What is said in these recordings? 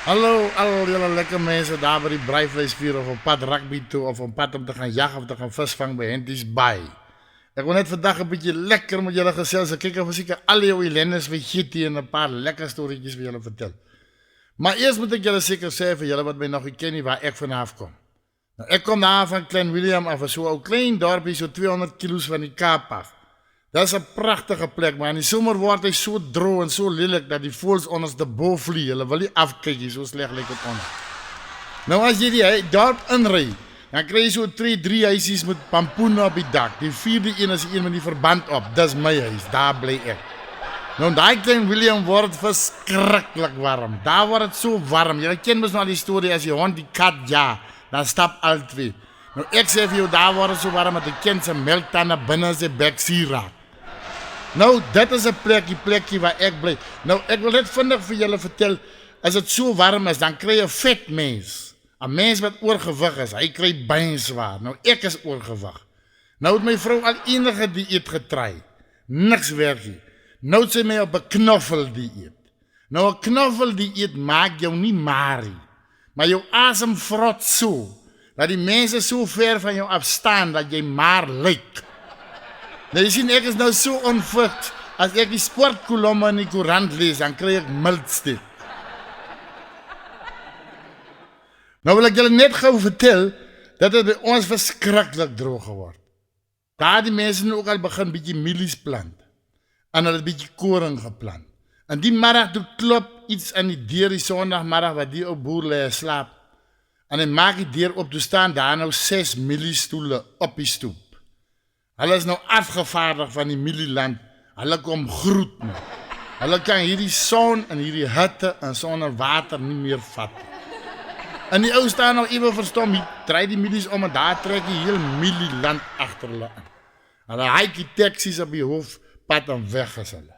Hallo, al jullie lekker mensen daar bij die Breivleesvuur of op pad rugby toe of op pad om te gaan jagen of te gaan visvangen bij Henties Bay. Ik wil net vandaag een beetje lekker met jullie gezellig kijken of ik al jouw ellendes vergeten en een paar lekker storytjes met jullie vertel. Maar eerst moet ik jullie zeker zeggen, jullie wat mij nog niet kennen waar ik vanaf kom. Nou, ik kom daar van Klein Willem af, zo'n klein dorpje, zo 200 kilo's van die Kaap af. Dat is een prachtige plek, maar in de zomer wordt hij zo droog en zo lelijk dat die voels ondersteboven vliegen. Hulle wil niet afkijken, zo slecht lijkt het onder. Nou, als je die dorp inrijdt, dan krijg je zo 3 huisjes met pampoenen op het dak. Die vierde een is een met die verband op. Dat is mijn huis, daar blijf ik. Nou, daar Klein Willem wordt het verschrikkelijk warm. Daar wordt het zo warm. Je kent misschien al die story als je hond die kat ja, dan stap al twee. Nou, ik zeg voor jou, daar wordt het zo warm dat de kind zijn melktanden binnen zijn bek zie raakt. Nou, dat is een plekje waar ik blijf. Nou, ik wil net vandaag voor jullie vertellen. Als het zo warm is, dan krijg je vet mens. Een mens met oorgewicht is, hij krijgt bijna zwaar. Nou, ik is oorgewicht. Nou, heeft mijn vrouw al enige dieet getraaid. Niks werkt. Nou, heeft ze mij op een knoffeldieet. Nou, een knoffeldieet maakt jou niet marie. Maar jouw asem vrot zo. Dat die mensen zo ver van jou afstaan dat jij maar lijkt. Nou, je ziet, ik is nou zo onvrucht. Als ik die sportkolommen in die courant lees, dan krijg ik mildstift. Nou wil ik jullie net gauw vertellen dat het bij ons verschrikkelijk droog wordt. Daar die mensen ook al beginnen een beetje milies plant. En al een beetje koring geplant. En die middag doet klop iets aan die deur die zondagmiddag waar die op boer slaapt. En hij maakt die deur op, te staan daar nou 6 miliestoelen op die stoep. Hulle is nou afgevaardigd van die milieland. Hulle kom groet me. Hulle kan hierdie son en hierdie hitte en sonder water nie meer vat. En die ou staan nog even verstom. Hy draai die milies om en daar trek die heel milieland achter hulle aan. Hulle haik die taxis op die hoofdpad en weg is hulle.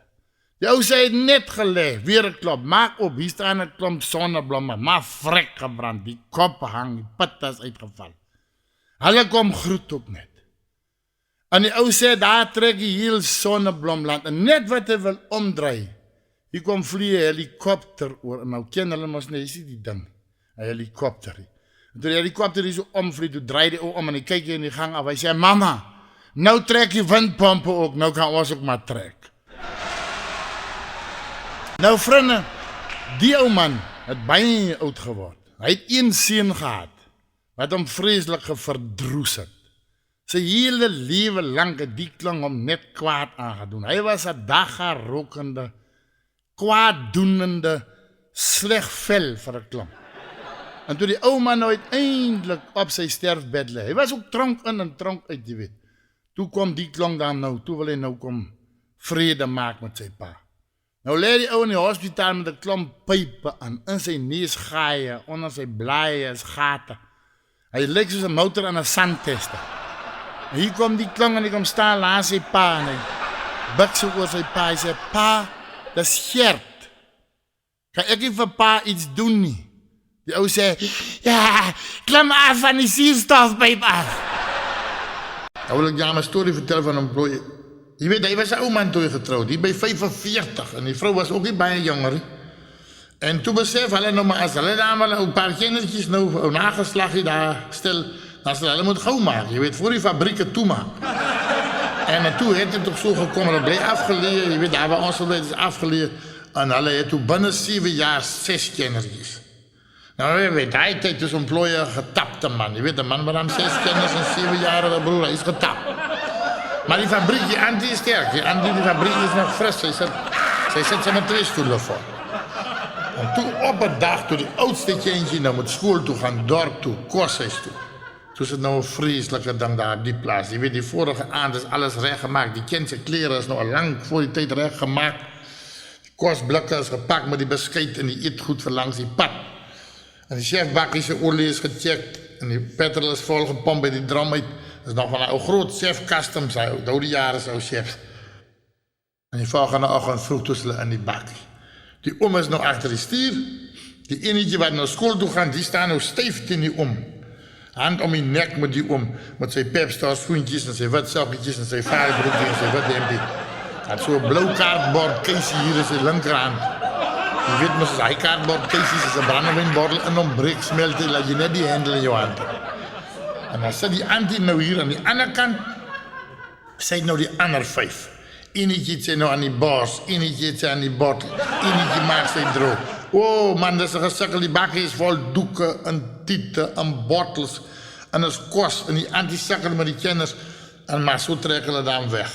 Die ou sê het net geleg, weer een klop. Maak op, hier staan een klomp sonneblomme, maar vrek gebrand. Die kop hang, die pit is uitgeval. Hulle kom groet ook net. En die ou sê, daar trek die heel sonneblomland. En net wat hy wil omdraai, hier kom vlieg een helikopter oor. En nou ken hulle mos nie, jy sê die ding, een helikopter. En toe die helikopter hier so omvlieg, toe draai die ou om en hy kyk hier in die gang af. Hy sê, mama, nou trek die windpompe ook, nou kan ons ook maar trek. Nou vrienden, die ou man het baie oud geword. Hy het 1 seun gehad, wat hom vreeslik geverdroes het. Sy hele lewe lang het die klang hom net kwaad aangedoen. Hy was 'n dagga rokende, kwaaddoenende, sleg vel vir 'n klang. En toe die ou man nou uiteindelik op sy sterfbed lê. Hy was ook tronk in en tronk uit, jy weet. Toe kom die klang dan nou, toe wil hy nou kom vrede maak met sy pa. Nou lê die ou in die hospitaal met 'n klomp pype aan, in sy neusgaaie, onder sy blaaie is gate. Hy lyk soos 'n motor aan 'n sandtester. Hier kom die klang en hy kom staan langs sy pa en hy buk so oor sy pa. Hy sê, pa, dat is Gert. Kan ek nie vir pa iets doen nie? Die ou sê, ja, klim af van die suurstofpyp af. Nou wil ek jou 'n storie vertel van 'n bloei. Jy weet, hy was 'n ou man toe hy getrouwd, hier by 45 en die vrou was ook nie baie jonger. En toe besef hulle nou maar as hulle daar maar 'n paar kindertjies nou nageslag daar stel, dan sal hulle moet gauw maak, jy weet, voor die fabrieke toemaak. En toe het het toch zo gekomen, dat bleef afgeleerd, jy weet, daar waar ons verblijf is afgeleerd. En hulle het toen binnen 7 jaar 6 kindertjies. Nou, je weet, die tijd is een plooie getapte man. Je weet, de man met hem 6 kinders en 7 jaar, broer, hij is getapt. Maar die fabriek, die Andy is sterk. Die Andy, die fabriek is nog fris. Zij zet ze met 2 stoelen voor. En toen op een dag, toen die oudste kindje nou met school toe gaan, dorp toe, kosthuis toe. Toen is het nou een vreselijke ding daar op die plaats. Je weet, die vorige aand is alles recht gemaakt. Die kind zijn kleren is nou al lang voor die tijd recht gemaakt. Die kostblikken is gepakt met die beschuit en die eetgoed van langs die pad. En die chefbakkie zijn olie is gecheckt. En die petrol is volgepompt bij die drum uit. Dat is nog van een groot chef customs, de oude jaren zo chef. En die volgende ochtend vroeg tussen in die bakkie. Die oom is nou achter die stier. Die enige wat naar school toe gaat, die staan nou stijf in die oom. Hand om die nek met die oom. Met zijn pepstars, schoentjes en zijn wat sokketjes en zijn vaarbroekje en zijn wat hempie. Hij had zo'n blauw kaartbord, Casey hier in zijn linkerhand. Je weet mos, as hy kaartbord keisies is 'n brandewijnbottel in hom breek smelt hy, laat jy net die hendel in jou hand. En dan sit die auntie nou hier aan die ander kant, sy het nou die ander 5. Enetjie het sy nou aan die bors, enetjie het sy aan die bottel, enetjie maak sy droog. Oh man, dis 'n gesukkel, die bakkie is vol doeke en tiete en bottels en is kos en die auntie sukkel met die kinders en maar so trek hulle dan weg.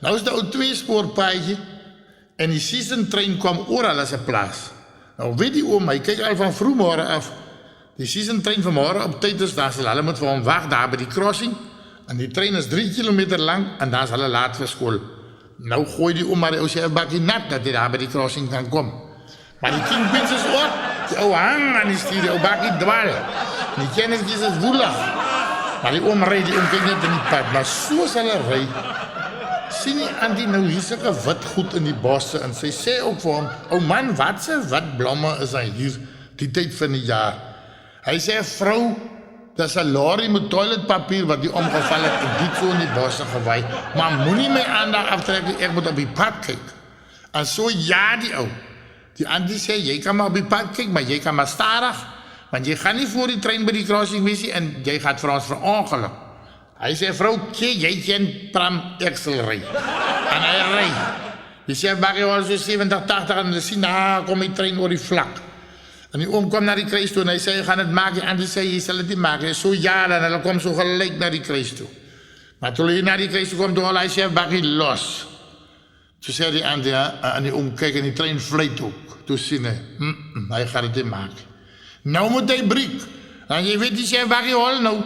Nou is daar 'n 2-spoorpaadjie en die season trein kwam oral as 'n plaas. Nou weet die oom, hy kyk al van vroegmôre af. Die season trein vanmôre op tyd is, daar sal hulle moet vir hom wag daar by die crossing en die trein is 3 kilometer lank en dan is hulle laat vir skool. Nou gooi die oom maar die ou sy bakkie nat dat hy daar by die crossing kan kom. Maar die kingpins is op, die ou hang aan die stuur, die ou bakkie dwal. Die kenniskies is woelig. Maar die oom ry, die oom kyk net in die pad, maar soos hulle ry, sien die auntie nou hier sulke wit goed in die bosse en sy sê ook vir hom, ou man, wat se wit blomme is hy hier die tyd van die jaar? Hy sê, vrou, dis 'n lorry met toiletpapier wat die omgeval het en dit so in die bosse gewaai, maar moenie my aandag aftrek nie, ek moet op die pad kyk. En so ja die ou. Die auntie sê, jy kan maar op die pad kyk, maar jy kan maar stadig, want jy gaan nie voor die trein by die crossing wees nie en jy gaat vir ons verongeluk. Hy sê, vrou, jy ken tram, ek sal ry. En hy ry. Die sê, bakkie al so 70, 80 en sien, kom die trein oor die vlak. En die oom kom na die kruis toe en hy sê, jy gaan het maak, en die sê, jy sal het nie maak. Hy so ja, dan hulle kom so gelijk na die kruis toe. Maar toe hy na die kruis toe kom, toe hy sê, bakkie los. Toe sê die auntie, en die oom kyk en die trein vlieg ook. Toe sien hy gaat het nie maak. Nou moet hy breek. En jy weet, die sê, bakkie hol nou.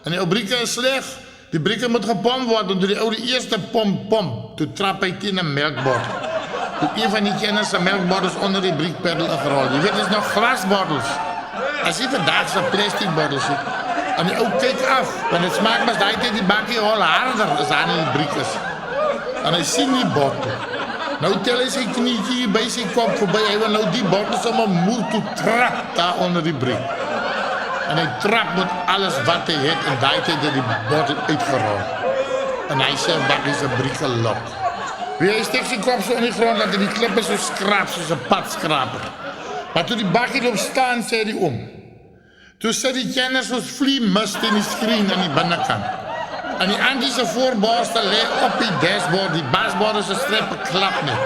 En die ou brieke is sleg. Die brieke moet gepomp word. En toe die ou die eerste pomp, toe trap hy teen 'n melkbottel. Toe een van die kinders se melkbottels onder die briekpeddel ingerol. Jy weet, dit is nog glasbottels. As jy vandag se plastic bottels het. En die ou kyk af. Want het smaak mas daai tyd die bakkie al harder as aan die briek is. En hy sien die bottel. Nou tel hy sy knietjie by sy kop verby. Hy wil nou die bottel sommer moer toe trap daar onder die briek. En hy trap met alles wat hy het en daai tyd het die bottel uitgerol. En hy sê, bakkie se brieke lok. Wie hy steek sy kop so in die grond, dat hy die klippe so skraap, soos 'n padskraper. Maar toe die bakkie op staan, sê die oom. Toe sit die kinders soos vlie mist in die skreen aan die binnekant. En die auntie se voorborstel lê op die dashboard, die basbord is 'n strepe klap net.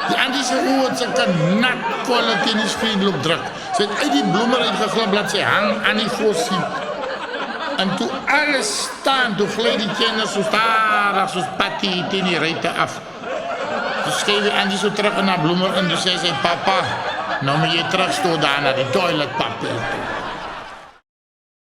Die auntie se oë het sulke nat kolle teen die skreen loop druk. Sy het uit die bloemer uitgeglip, laat sy hang aan die voorsiet. En toe alles staan, toe gly die kinders so stadig, soos patty teen die ruite af. Toe skryf die auntie so terug in haar bloemer en toe sê sy, papa, nou moet jy terugstoot daar na die toiletpapier toe.